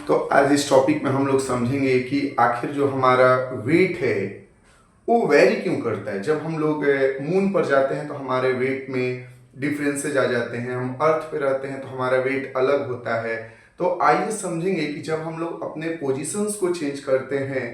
तो आज इस टॉपिक में हम लोग समझेंगे कि आखिर जो हमारा वेट है वो वेरी क्यों करता है। जब हम लोग मून पर जाते हैं तो हमारे वेट में डिफरेंसेज आ जाते हैं, हम अर्थ पे रहते हैं तो हमारा वेट अलग होता है। तो आइए समझेंगे कि जब हम लोग अपने पोजीशंस को चेंज करते हैं,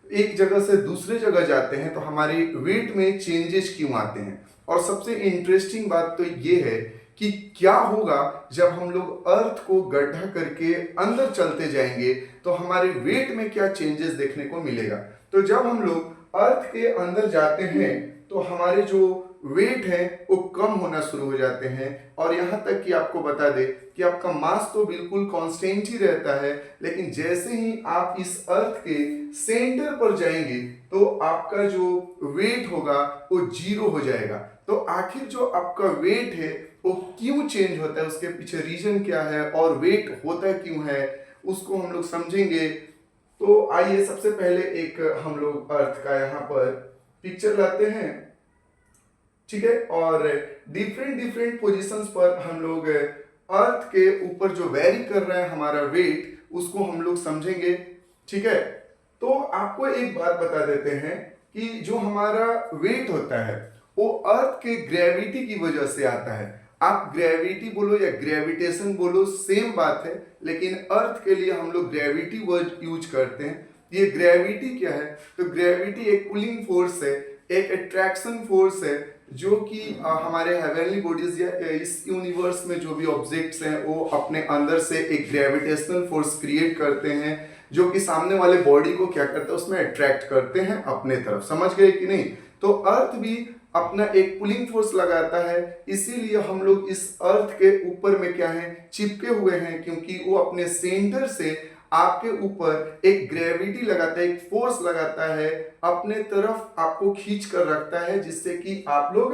एक जगह से दूसरे जगह जाते हैं, तो हमारी वेट में चेंजेस क्यों आते हैं। और सबसे इंटरेस्टिंग बात तो ये है कि क्या होगा जब हम लोग अर्थ को गड्ढा करके अंदर चलते जाएंगे तो हमारे वेट में क्या चेंजेस देखने को मिलेगा। तो जब हम लोग अर्थ के अंदर जाते हैं तो हमारे जो वेट है वो कम होना शुरू हो जाते हैं, और यहाँ तक कि आपको बता दे कि आपका मास तो बिल्कुल कांस्टेंट ही रहता है, लेकिन जैसे ही आप इस अर्थ के सेंटर पर जाएंगे तो आपका जो वेट होगा वो जीरो हो जाएगा। तो आखिर जो आपका वेट है वो क्यों चेंज होता है, उसके पीछे रीजन क्या है और वेट होता क्यों है, उसको हम लोग समझेंगे। तो आइए सबसे पहले एक हम लोग अर्थ का यहाँ पर पिक्चर लाते हैं, ठीक है। और डिफरेंट डिफरेंट पोजीशंस पर हम लोग अर्थ के ऊपर जो वेरी कर रहा है हमारा वेट, उसको हम लोग समझेंगे, ठीक है। तो आपको एक बात बता देते हैं कि जो हमारा वेट होता है वो अर्थ के ग्रेविटी की वजह से आता है। आप ग्रेविटी बोलो या ग्रेविटेशन बोलो, सेम बात है, लेकिन अर्थ के लिए हम लोग ग्रेविटी वर्ड यूज करते हैं। ये ग्रेविटी क्या है? तो ग्रेविटी एक पुलिंग फोर्स है, एक अट्रैक्शन फोर्स है, जो कि हमारे हेवनली बॉडीज या इस यूनिवर्स में जो भी ऑब्जेक्ट्स हैं वो अपने अंदर से एक ग्रेविटेशनल फोर्स क्रिएट करते हैं, जो कि सामने वाले बॉडी को क्या करता है, उसमें अट्रैक्ट करते हैं अपने तरफ। समझ गए कि नहीं? तो अर्थ भी अपना एक पुलिंग फोर्स लगाता है, इसीलिए हम लोग इस अर्थ के ऊपर में क्या है, चिपके हुए हैं, क्योंकि वो अपने सेंटर से आपके ऊपर एक ग्रेविटी लगाता है, एक फोर्स लगाता है, अपने तरफ आपको खींच कर रखता है, जिससे कि आप लोग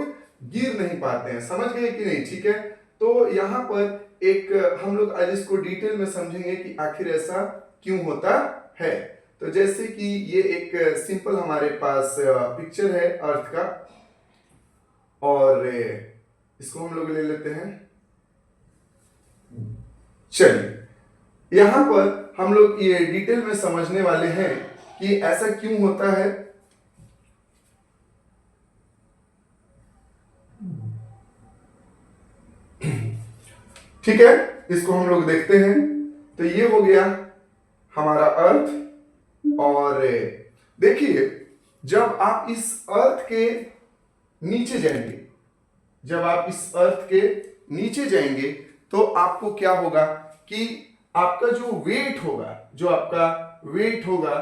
गिर नहीं पाते हैं। समझ गए कि नहीं? ठीक है। तो यहाँ पर एक हम लोग आज इसको डिटेल में समझेंगे कि आखिर ऐसा क्यों होता है। तो जैसे कि ये एक सिंपल हमारे पास पिक्चर है अर्थ का, और इसको हम लोग ले लेते हैं। चलिए, यहां पर हम लोग ये डिटेल में समझने वाले हैं कि ऐसा क्यों होता है। ठीक है, इसको हम लोग देखते हैं। तो ये हो गया हमारा अर्थ, और देखिए जब आप इस अर्थ के नीचे जाएंगे, जब आप इस अर्थ के नीचे जाएंगे तो आपको क्या होगा कि आपका जो वेट होगा, जो आपका वेट होगा,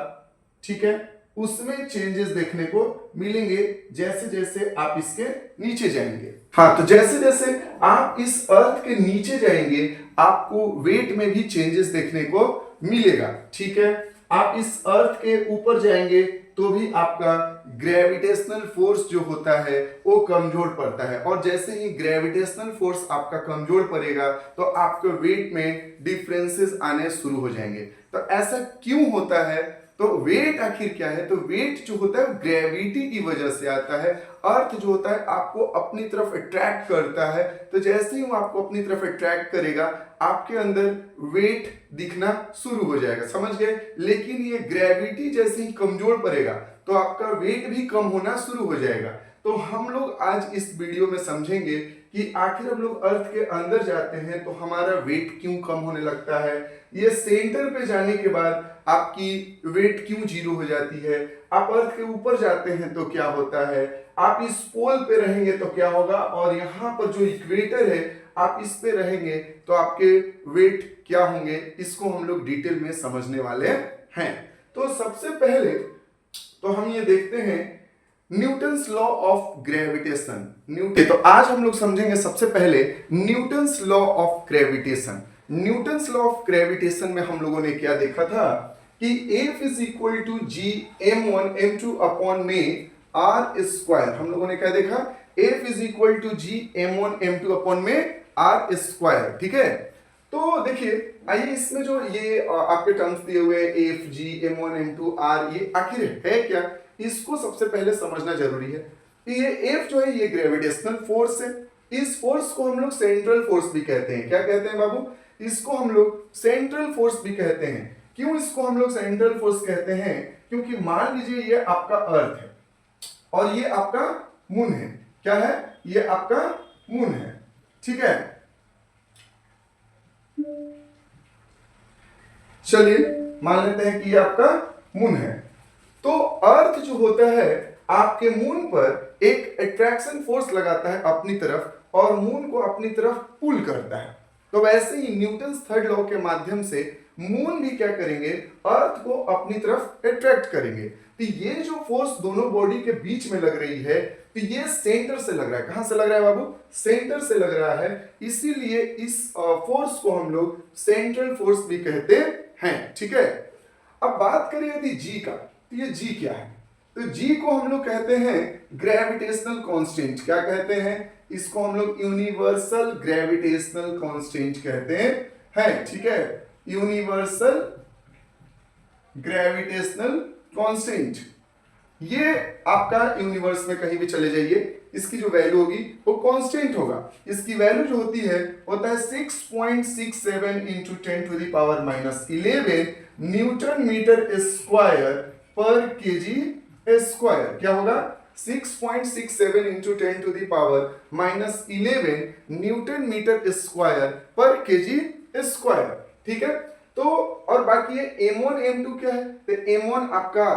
ठीक है, उसमें चेंजेस देखने को मिलेंगे जैसे जैसे आप इसके नीचे जाएंगे। हाँ, तो जैसे जैसे आप इस अर्थ के नीचे जाएंगे आपको वेट में भी चेंजेस देखने को मिलेगा, ठीक है। आप इस अर्थ के ऊपर जाएंगे तो भी आपका ग्रेविटेशनल फोर्स जो होता है वो कमजोर पड़ता है, और जैसे ही ग्रेविटेशनल फोर्स आपका कमजोर पड़ेगा तो आपके वेट में डिफरेंसेस आने शुरू हो जाएंगे। तो ऐसा क्यों होता है? तो वेट आखिर क्या है? तो वेट जो होता है ग्रेविटी की वजह से आता है। अर्थ जो होता है आपको अपनी तरफ अट्रैक्ट करता है, तो जैसे ही वो आपको अपनी तरफ अट्रैक्ट करेगा आपके अंदर वेट दिखना शुरू हो जाएगा। समझ गए? लेकिन ये ग्रेविटी जैसे ही कमजोर पड़ेगा तो आपका वेट भी कम होना शुरू हो जाएगा। तो हम लोग आज इस वीडियो में समझेंगे कि आखिर हम लोग अर्थ के अंदर जाते हैं तो हमारा वेट क्यों कम होने लगता है, ये सेंटर पे जाने के बाद आपकी वेट क्यों जीरो हो जाती है, आप अर्थ के ऊपर जाते हैं तो क्या होता है, आप इस पोल पे रहेंगे तो क्या होगा, और यहाँ पर जो इक्वेटर है आप इस पे रहेंगे तो आपके वेट क्या होंगे, इसको हम लोग डिटेल में समझने वाले हैं। तो सबसे पहले तो हम ये देखते हैं Newton's law of gravitation. Newton, तो आज हम लोग समझेंगे सबसे पहले Newton's law of gravitation. Newton's law of gravitation में हम लोगों ने क्या देखा था कि F is equal to G m1 m2 upon में आर स्क्वायर। हम लोगों ने क्या देखा? F is equal to G m1 m2 upon में आर स्क्वायर, ठीक है। तो देखिए, आइए इसमें जो ये आपके टर्म्स दिए हुए F G m1 m2 r, ये आखिर है क्या, इसको सबसे पहले समझना जरूरी है। ये एफ जो है ये ग्रेविटेशनल फोर्स है। इस फोर्स को हम लोग सेंट्रल फोर्स भी कहते हैं। क्या कहते हैं बाबू? इसको हम लोग सेंट्रल फोर्स भी कहते हैं। क्यों इसको हम लोग सेंट्रल फोर्स कहते हैं? क्योंकि मान लीजिए ये आपका अर्थ है और ये आपका मून है। क्या है? ये आपका मून है, ठीक है। चलिए मान लेते हैं कि ये आपका मून है। तो अर्थ जो होता है आपके मून पर एक अट्रैक्शन फोर्स लगाता है अपनी तरफ और मून को अपनी तरफ पुल करता है। तो वैसे ही न्यूटन थर्ड लॉ के माध्यम से मून भी क्या करेंगे? अर्थ को अपनी तरफ अट्रैक्ट करेंगे। तो ये जो फोर्स दोनों बॉडी के बीच में लग रही है, तो ये सेंटर से लग रहा है। कहां से लग रहा है बाबू? सेंटर से लग रहा है। इसीलिए इस फोर्स को हम लोग सेंट्रल फोर्स भी कहते हैं, ठीक है। अब बात करें यदि जी का, तो ये जी क्या है? तो जी को हम लोग कहते हैं ग्रेविटेशनल कांस्टेंट। क्या कहते हैं? इसको हम लोग यूनिवर्सल ग्रेविटेशनल कांस्टेंट कहते हैं, ठीक है। यूनिवर्सल ग्रेविटेशनल कांस्टेंट, ये आपका यूनिवर्स में कहीं भी चले जाइए, इसकी जो वैल्यू होगी वो कांस्टेंट होगा। इसकी वैल्यू जो होती है होता है 6.67 into 10 to the power minus 11 newton metre square पर केजी स्क्वायर। क्या होगा? 6.67 into 10 to the power minus 11 newton metre square पर केजी स्क्वायर, ठीक है। तो और बाकी ये m1 m2 क्या है? तो m1 आपका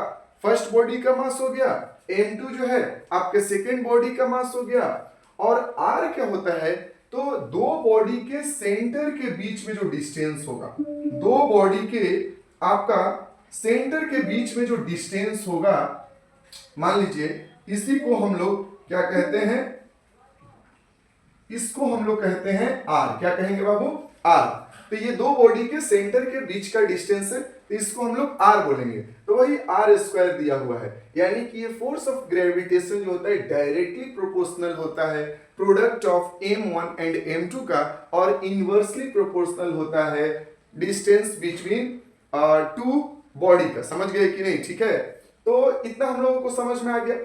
फर्स्ट बॉडी का मास हो गया, m2 जो है आपके सेकेंड बॉडी का मास हो गया, और r क्या होता है? तो दो बॉडी के सेंटर के बीच में जो डिस्टेंस होगा, दो बॉडी के आपका सेंटर के बीच में जो डिस्टेंस होगा, मान लीजिए इसी को हम लोग क्या कहते हैं? इसको हम लोग कहते हैं r। क्या कहेंगे बाबू? r। तो ये दो बॉडी के सेंटर के बीच का डिस्टेंस है, तो इसको हम लोग r बोलेंगे। तो वही r स्क्वायर दिया हुआ है, यानी कि ये फोर्स ऑफ ग्रेविटेशन जो होता है डायरेक्टली प्रोपोर्शनल होता है product of m1 and m2 का, और इनवर्सली प्रोपोर्शनल होता है डिस्टेंस बिटवीन टू बॉडी का। समझ गए कि नहीं? ठीक है, तो इतना हम लोगों को समझ में आ गया।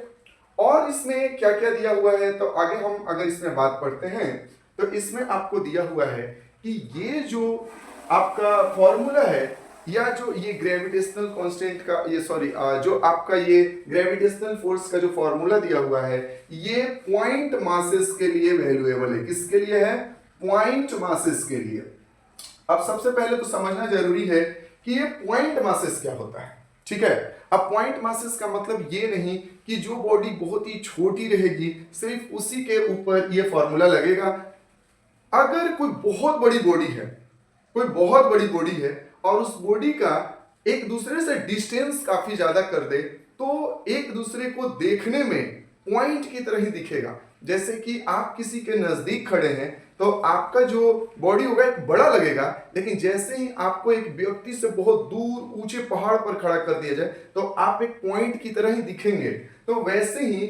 और इसमें क्या क्या दिया हुआ है, तो आगे हम अगर इसमें बात पढ़ते हैं तो इसमें आपको दिया हुआ है कि ये जो आपका फॉर्मूला है, या जो ये ग्रेविटेशनल कांस्टेंट का, ये सॉरी जो आपका ये ग्रेविटेशनल फोर्स का जो फॉर्मूला दिया हुआ है, ये पॉइंट मासेस के लिए वैल्यूएबल है। किसके लिए है? पॉइंट मासेस के लिए। अब सबसे पहले तो समझना जरूरी है कि ये पॉइंट मासेस क्या होता है, ठीक है। अब पॉइंट मासेस का मतलब ये नहीं कि जो बॉडी बहुत ही छोटी रहेगी सिर्फ उसी के ऊपर ये फॉर्मूला लगेगा। अगर कोई बहुत बड़ी बॉडी है, कोई बहुत बड़ी बॉडी है और उस बॉडी का एक दूसरे से डिस्टेंस काफी ज्यादा कर दे, तो एक दूसरे को देखने में पॉइंट की तरह ही दिखेगा। जैसे कि आप किसी के नजदीक खड़े हैं तो आपका जो बॉडी होगा एक बड़ा लगेगा, लेकिन जैसे ही आपको एक व्यक्ति से बहुत दूर ऊंचे पहाड़ पर खड़ा कर दिया जाए तो आप एक पॉइंट की तरह ही दिखेंगे। तो वैसे ही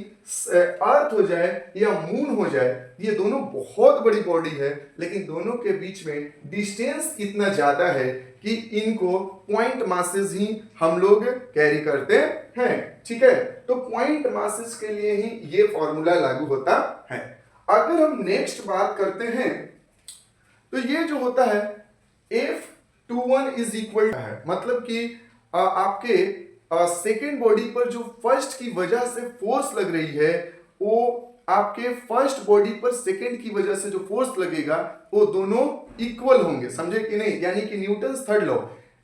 अर्थ हो जाए या मून हो जाए, ये दोनों बहुत बड़ी बॉडी है, लेकिन दोनों के बीच में डिस्टेंस इतना ज्यादा है कि इनको पॉइंट मासेस ही हम लोग कैरी करते हैं, ठीक है। तो पॉइंट मासेस के लिए ही ये फॉर्मूला लागू होता है। अगर हम नेक्स्ट बात करते हैं तो ये जो होता है F21 इज इक्वल है, मतलब कि आपके सेकेंड बॉडी पर जो फर्स्ट की वजह से फोर्स लग रही है, वो आपके फर्स्ट बॉडी पर सेकेंड की वजह से जो फोर्स लगेगा वो दोनों इक्वल होंगे। समझे कि नहीं? यानी कि न्यूटन थर्ड लॉ,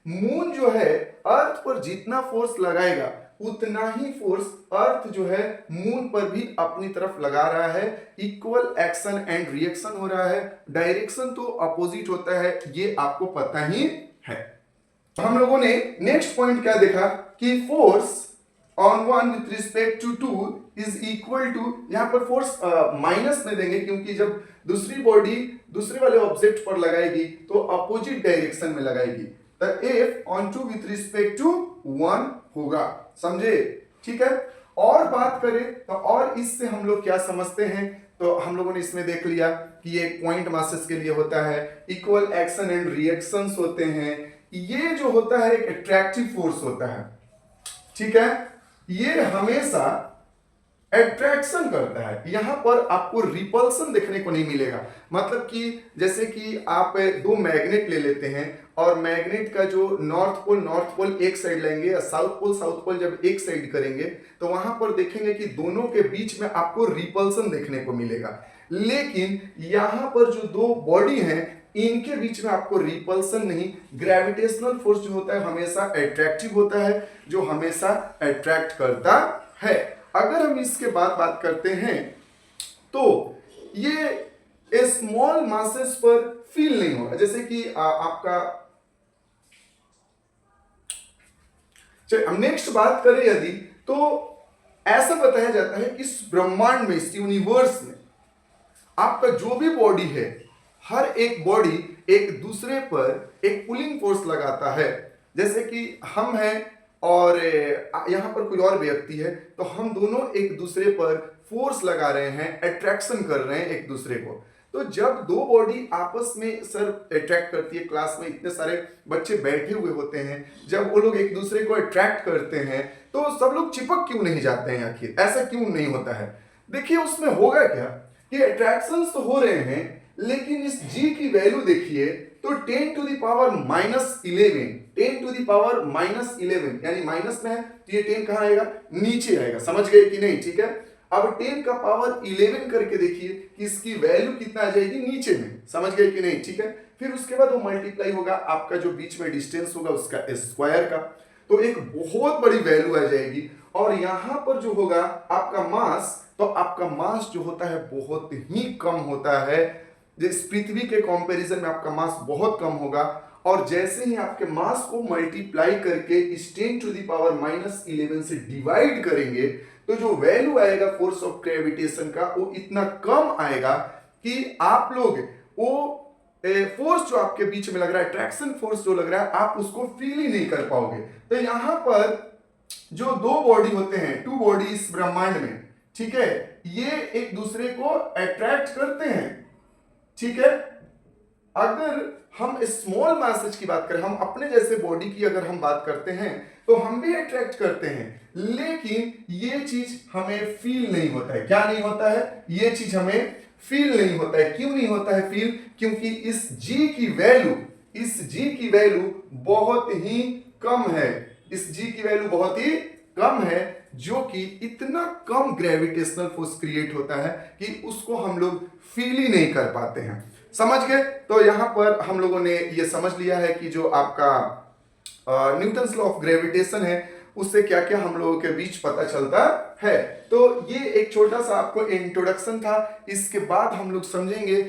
मून जो है अर्थ पर जितना फोर्स लगाएगा उतना ही फोर्स अर्थ जो है मून पर भी अपनी तरफ लगा रहा है। इक्वल एक्शन एंड रिएक्शन हो रहा है, डायरेक्शन तो अपोजिट होता है, ये आपको पता ही है। हम लोगों ने नेक्स्ट पॉइंट क्या देखा कि force on one with respect to two is equal to, यहां पर फोर्स माइनस में देंगे क्योंकि जब दूसरी बॉडी दूसरे वाले ऑब्जेक्ट पर लगाएगी तो अपोजिट डायरेक्शन में लगाएगी। तो F on two with respect to 1 होगा, समझे? ठीक है। और बात करें तो और इससे हम लोग क्या समझते हैं, तो हम लोगों ने इसमें देख लिया कि ये पॉइंट मासेस के लिए होता है, इक्वल एक्शन एंड रिएक्शंस होते हैं। ये जो होता है एक अट्रैक्टिव फोर्स होता है, ठीक है। ये हमेशा अट्रैक्शन करता है। यहां पर आपको रिपल्सन देखने को नहीं मिलेगा। मतलब कि जैसे कि आप दो मैग्नेट ले लेते हैं और मैग्नेट का जो नॉर्थ पोल एक साइड लेंगे या साउथ पोल जब एक साइड करेंगे तो वहां पर देखेंगे कि दोनों के बीच में आपको रिपल्सन देखने को मिलेगा। लेकिन यहां पर जो दो बॉडी हैं इनके बीच में आपको रिपल्सन नहीं, ग्रेविटेशनल फोर्स जो होता है हमेशा अट्रैक्टिव होता है, जो हमेशा अट्रैक्ट करता है। अगर हम इसके बाद बात करते हैं तो ये स्मॉल मासेस पर फील नहीं होगा। जैसे कि आपका चलिए हम नेक्स्ट बात करें यदि, तो ऐसा बताया जाता है कि इस ब्रह्मांड में, इस यूनिवर्स में आपका जो भी बॉडी है, हर एक बॉडी एक दूसरे पर एक पुलिंग फोर्स लगाता है। जैसे कि हम हैं और यहां पर कोई और व्यक्ति है, तो हम दोनों एक दूसरे पर फोर्स लगा रहे हैं, अट्रैक्शन कर रहे हैं एक दूसरे को। तो जब दो बॉडी आपस में सर अट्रैक्ट करती है, क्लास में इतने सारे बच्चे बैठे हुए होते हैं, जब वो लोग एक दूसरे को अट्रैक्ट करते हैं तो सब लोग चिपक क्यों नहीं जाते हैं? आखिर ऐसा क्यों नहीं होता है? देखिए उसमें होगा क्या कि अट्रैक्शंस तो हो रहे हैं, लेकिन इस g की वैल्यू देखिए तो 10 to the power -11, 10 to the power -11 यानी माइनस में है तो ये 10 कहां आएगा? नीचे आएगा। समझ गए कि नहीं? ठीक है, अब 10 का पावर 11 करके देखिए कि इसकी वैल्यू कितना आ जाएगी? नीचे में। समझ गए कि नहीं? ठीक है, फिर उसके बाद वो मल्टीप्लाई होगा आपका जो बीच में डिस्टेंस होगा उसका स्क्वायर का, तो एक बहुत बड़ी वैल्यू आ जाएगी। और यहां पर जो होगा आपका मास, तो आपका मास जो होता है बहुत ही कम होता है। इस पृथ्वी के कंपैरिजन में आपका मास बहुत कम होगा। और जैसे ही आपके मास को मल्टीप्लाई करके इस 10 टू द पावर -11 से डिवाइड करेंगे तो जो वैल्यू आएगा फोर्स ऑफ ग्रेविटेशन का वो इतना कम आएगा कि आप लोग वो फोर्स जो आपके बीच में लग रहा है, अट्रैक्शन फोर्स जो लग रहा है, आप उसको फील ही नहीं कर पाओगे। तो यहां पर जो दो बॉडी होते हैं, टू बॉडी इस ब्रह्मांड में, ठीक है, ये एक दूसरे को अट्रैक्ट करते हैं। ठीक है, अगर हम स्मॉल मैसेज की बात करें, हम अपने जैसे बॉडी की अगर हम बात करते हैं तो हम भी अट्रैक्ट करते हैं, लेकिन ये चीज हमें फील नहीं होता है। क्या नहीं होता है? ये चीज हमें फील नहीं होता है। क्यों नहीं होता है फील? क्योंकि इस g की वैल्यू बहुत ही कम है। इस g की वैल्यू बहुत ही कम है, जो कि इतना कम ग्रेविटेशनल फोर्स क्रिएट होता है कि उसको हम लोग फील ही नहीं कर पाते हैं। समझ गए? तो यहां पर हम लोगों ने ये समझ लिया है कि जो आपका न्यूटन्स लॉ ऑफ ग्रेविटेशन है उससे क्या क्या हम लोगों के बीच पता चलता है। तो ये एक छोटा सा आपको इंट्रोडक्शन था। इसके बाद हम लोग समझेंगे